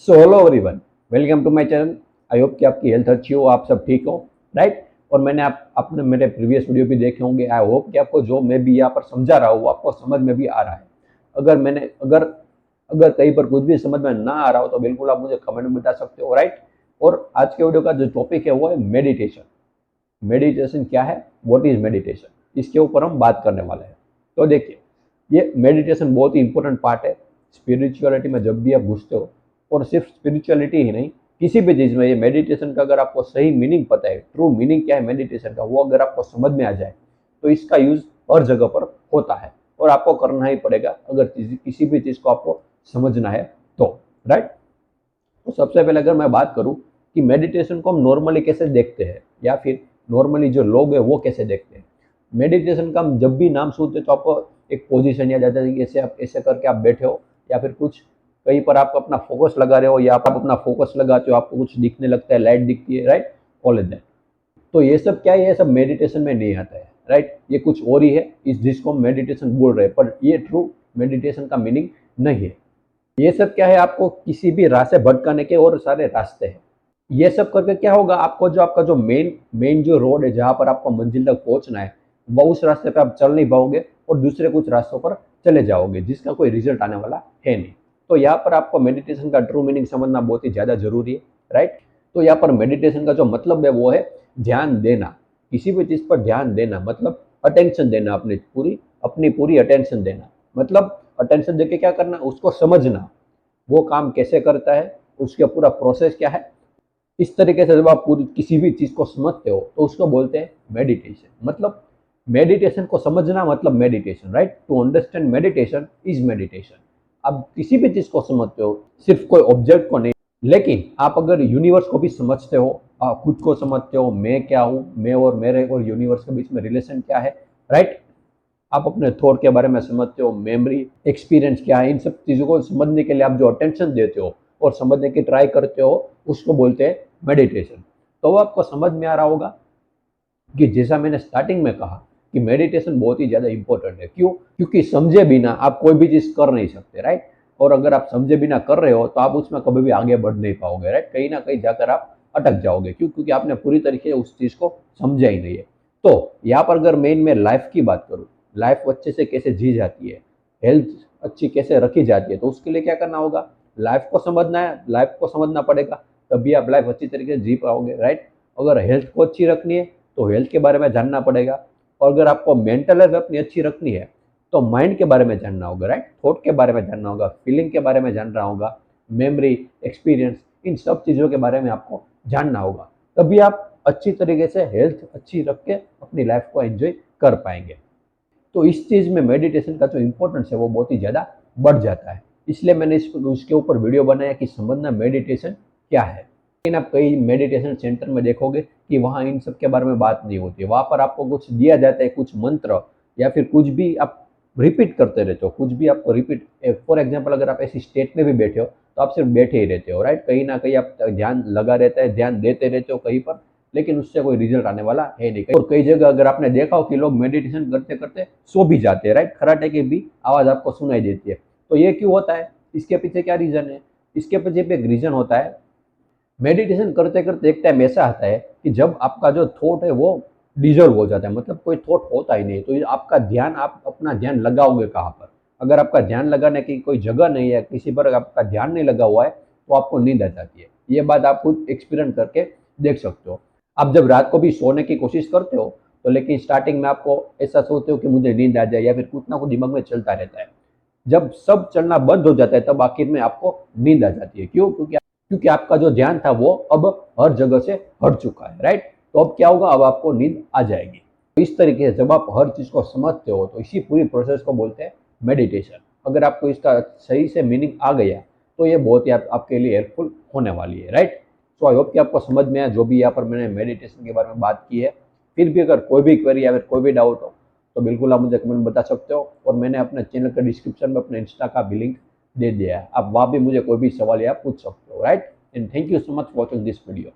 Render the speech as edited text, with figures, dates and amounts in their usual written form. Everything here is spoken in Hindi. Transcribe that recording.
So hello everyone, welcome to my channel. I hope कि आपकी हेल्थ अच्छी हो, आप सब ठीक हो, राइट। और मैंने आपने मेरे प्रीवियस वीडियो भी देखे होंगे। आई होप कि आपको जो मैं भी यहाँ पर समझा रहा हूँ आपको समझ में भी आ रहा है। अगर अगर कहीं पर कुछ भी समझ में ना आ रहा हो तो बिल्कुल आप मुझे कमेंट में बता सकते हो, राइट। और आज के वीडियो का जो टॉपिक है वो है मेडिटेशन। मेडिटेशन क्या है, व्हाट इज मेडिटेशन, इसके ऊपर हम बात करने वाले हैं। तो देखिए, ये मेडिटेशन बहुत ही इंपॉर्टेंट पार्ट है स्पिरिचुअलिटी में। जब भी आप घुसते हो, और सिर्फ स्पिरिचुअलिटी ही नहीं, किसी भी चीज़ में ये मेडिटेशन का अगर आपको सही मीनिंग पता है, ट्रू मीनिंग क्या है मेडिटेशन का, वो अगर आपको समझ में आ जाए तो इसका यूज हर जगह पर होता है और आपको करना ही पड़ेगा अगर किसी भी चीज़ को आपको समझना है तो, राइट। तो सबसे पहले अगर मैं बात करूं कि मेडिटेशन को हम नॉर्मली कैसे देखते हैं या फिर नॉर्मली जो लोग हैं वो कैसे देखते हैं। मेडिटेशन का हम जब भी नाम सुनते हैं तो आपको एक पोजीशन याद आता है कि ऐसे आप ऐसे करके आप बैठे हो, या फिर कुछ कहीं पर आप अपना फोकस लगा रहे हो, या आप अपना फोकस लगाते हो, आपको कुछ दिखने लगता है, लाइट दिखती है, राइट, ऑल इज दैट। तो ये सब क्या है, ये सब मेडिटेशन में नहीं आता है, राइट। ये कुछ और ही है, इस जिसको हम मेडिटेशन बोल रहे हैं, पर ये ट्रू मेडिटेशन का मीनिंग नहीं है। ये सब क्या है, आपको किसी भी राह से भटकाने के और सारे रास्ते हैं। ये सब करके क्या होगा, आपको जो आपका जो मेन जो रोड है जहाँ पर आपको मंजिल तक पहुंचना है, वो उस रास्ते पे आप चल नहीं पाओगे और दूसरे कुछ रास्तों पर चले जाओगे जिसका कोई रिजल्ट आने वाला है नहीं। तो यहाँ पर आपको मेडिटेशन का ट्रू मीनिंग समझना बहुत ही ज़्यादा जरूरी है, राइट। तो यहाँ पर मेडिटेशन का जो मतलब है वो है ध्यान देना, किसी भी चीज़ पर ध्यान देना, मतलब अटेंशन देना, अपनी पूरी अटेंशन देना। मतलब अटेंशन देके क्या करना, उसको समझना, वो काम कैसे करता है, उसका पूरा प्रोसेस क्या है। इस तरीके से जब आप पूरी किसी भी चीज़ को समझते हो तो उसको बोलते हैं मेडिटेशन। मतलब मेडिटेशन को समझना मतलब meditation, right. To understand meditation is meditation. आप किसी भी चीज़ को समझते हो, सिर्फ कोई ऑब्जेक्ट को नहीं, लेकिन आप अगर यूनिवर्स को भी समझते हो, आप खुद को समझते हो, मैं क्या हूँ, मैं और मेरे और यूनिवर्स के बीच में रिलेशन क्या है, राइट। आप अपने थॉट के बारे में समझते हो, मेमोरी, एक्सपीरियंस क्या है, इन सब चीज़ों को समझने के लिए आप जो अटेंशन देते हो और समझने की ट्राई करते हो उसको बोलते हैं मेडिटेशन। तो वो आपको समझ में आ रहा होगा कि जैसा मैंने स्टार्टिंग में कहा कि मेडिटेशन बहुत ही ज़्यादा इंपॉर्टेंट है। क्यों? क्योंकि समझे बिना आप कोई भी चीज़ कर नहीं सकते, राइट। और अगर आप समझे बिना कर रहे हो तो आप उसमें कभी भी आगे बढ़ नहीं पाओगे, राइट। कहीं ना कहीं जाकर आप अटक जाओगे। क्यों? क्योंकि आपने पूरी तरीके से उस चीज़ को समझा ही नहीं है। तो यहाँ पर अगर मेन में लाइफ की बात करूँ, लाइफ अच्छे से कैसे जी जाती है, हेल्थ अच्छी कैसे रखी जाती है, तो उसके लिए क्या करना होगा, लाइफ को समझना है, लाइफ को समझना पड़ेगा, तभी आप लाइफ अच्छी तरीके से जी पाओगे, राइट। अगर हेल्थ को अच्छी रखनी है तो हेल्थ के बारे में जानना पड़ेगा, और अगर आपको मेंटल हेल्थ अपनी अच्छी रखनी है तो माइंड के बारे में जानना होगा, राइट। थॉट के बारे में जानना होगा, फीलिंग के बारे में जानना होगा, मेमोरी, एक्सपीरियंस, इन सब चीज़ों के बारे में आपको जानना होगा। तभी आप अच्छी तरीके से हेल्थ अच्छी रख के अपनी लाइफ को एंजॉय कर पाएंगे। तो इस चीज़ में मेडिटेशन का जो इम्पोर्टेंस है वो बहुत ही ज़्यादा बढ़ जाता है। इसलिए मैंने उसके ऊपर वीडियो बनाया कि समझना मेडिटेशन क्या है। लेकिन आप कई मेडिटेशन सेंटर में देखोगे कि वहाँ इन सब के बारे में बात नहीं होती। वहाँ पर आपको कुछ दिया जाता है, कुछ मंत्र, या फिर कुछ भी आप रिपीट करते रहते हो, कुछ भी आपको रिपीट। फॉर एग्जाम्पल, अगर आप ऐसी स्टेट में भी बैठे हो तो आप सिर्फ बैठे ही रहते हो, राइट। कहीं ना कहीं आप ध्यान लगा रहता है, ध्यान देते रहते हो कहीं पर, लेकिन उससे कोई रिजल्ट आने वाला है नहीं। और कई जगह अगर आपने देखा हो कि लोग मेडिटेशन करते करते सो भी जाते हैं, राइट। खर्राटे की भी आवाज़ आपको सुनाई देती है। तो ये क्यों होता है, इसके पीछे क्या रीज़न है? इसके पीछे भी एक रीज़न होता है। मेडिटेशन करते करते एक टाइम ऐसा आता है कि जब आपका जो थॉट है वो डिजर्व हो जाता है, मतलब कोई थॉट होता ही नहीं। तो ये आपका ध्यान, आप अपना ध्यान लगाओगे कहाँ पर? अगर आपका ध्यान लगाने की कोई जगह नहीं है, किसी पर आपका ध्यान नहीं लगा हुआ है, तो आपको नींद आ जाती है। ये बात आप खुद एक्सपीरियंस करके देख सकते हो। आप जब रात को भी सोने की कोशिश करते हो तो, लेकिन स्टार्टिंग में आपको ऐसा सोचते हो कि मुझे नींद आ जाए, या फिर कुछ ना कुछ दिमाग में चलता रहता है। जब सब चलना बंद हो जाता है तब आखिर में आपको नींद आ जाती है। क्यों? क्योंकि आपका जो ध्यान था वो अब हर जगह से हट चुका है, राइट। तो अब क्या होगा, अब आपको नींद आ जाएगी। तो इस तरीके से जब आप हर चीज़ को समझते हो तो इसी पूरी प्रोसेस को बोलते हैं मेडिटेशन। अगर आपको इसका सही से मीनिंग आ गया तो ये बहुत ही आपके लिए हेल्पफुल होने वाली है, राइट। सो आई होप कि आपको समझ में आया जो भी यहाँ पर मैंने मेडिटेशन के बारे में बात की है। फिर भी अगर कोई भी क्वेरी या फिर कोई भी डाउट हो तो बिल्कुल आप मुझे कमेंट में बता सकते हो। और मैंने अपने चैनल के डिस्क्रिप्शन में अपने इंस्टा का भी लिंक दे दिया है, आप वहाँ भी मुझे कोई भी सवाल या पूछ सकते हो, right. And thank you so much for watching this video.